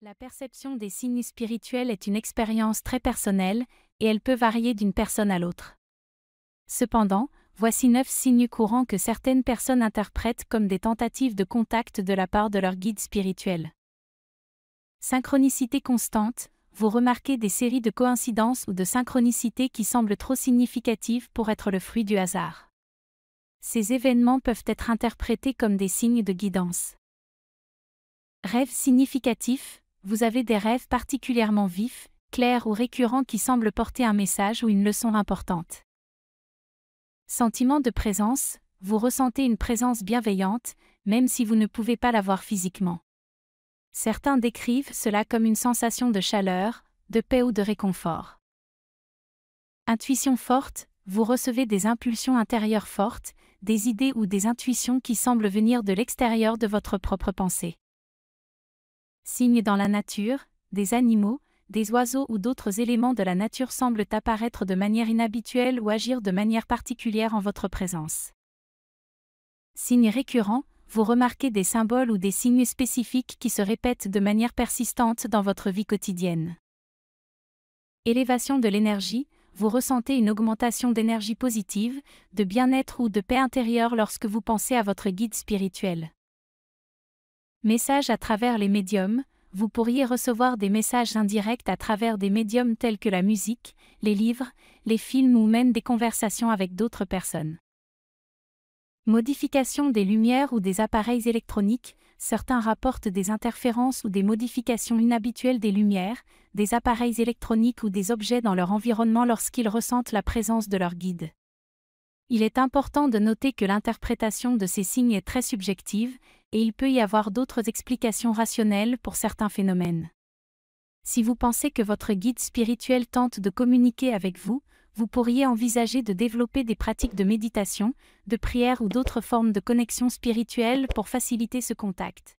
La perception des signes spirituels est une expérience très personnelle, et elle peut varier d'une personne à l'autre. Cependant, voici 9 signes courants que certaines personnes interprètent comme des tentatives de contact de la part de leur guide spirituel. Synchronicité constante, vous remarquez des séries de coïncidences ou de synchronicités qui semblent trop significatives pour être le fruit du hasard. Ces événements peuvent être interprétés comme des signes de guidance. Rêves significatifs, vous avez des rêves particulièrement vifs, clairs ou récurrents qui semblent porter un message ou une leçon importante. Sentiment de présence, vous ressentez une présence bienveillante, même si vous ne pouvez pas la voir physiquement. Certains décrivent cela comme une sensation de chaleur, de paix ou de réconfort. Intuition forte, vous recevez des impulsions intérieures fortes, des idées ou des intuitions qui semblent venir de l'extérieur de votre propre pensée. Signes dans la nature, des animaux, des oiseaux ou d'autres éléments de la nature semblent apparaître de manière inhabituelle ou agir de manière particulière en votre présence. Signes récurrents, vous remarquez des symboles ou des signes spécifiques qui se répètent de manière persistante dans votre vie quotidienne. Élévation de l'énergie, vous ressentez une augmentation d'énergie positive, de bien-être ou de paix intérieure lorsque vous pensez à votre guide spirituel. Messages à travers les médiums, vous pourriez recevoir des messages indirects à travers des médiums tels que la musique, les livres, les films ou même des conversations avec d'autres personnes. Modification des lumières ou des appareils électroniques, certains rapportent des interférences ou des modifications inhabituelles des lumières, des appareils électroniques ou des objets dans leur environnement lorsqu'ils ressentent la présence de leur guide. Il est important de noter que l'interprétation de ces signes est très subjective, et il peut y avoir d'autres explications rationnelles pour certains phénomènes. Si vous pensez que votre guide spirituel tente de communiquer avec vous, vous pourriez envisager de développer des pratiques de méditation, de prière ou d'autres formes de connexion spirituelle pour faciliter ce contact.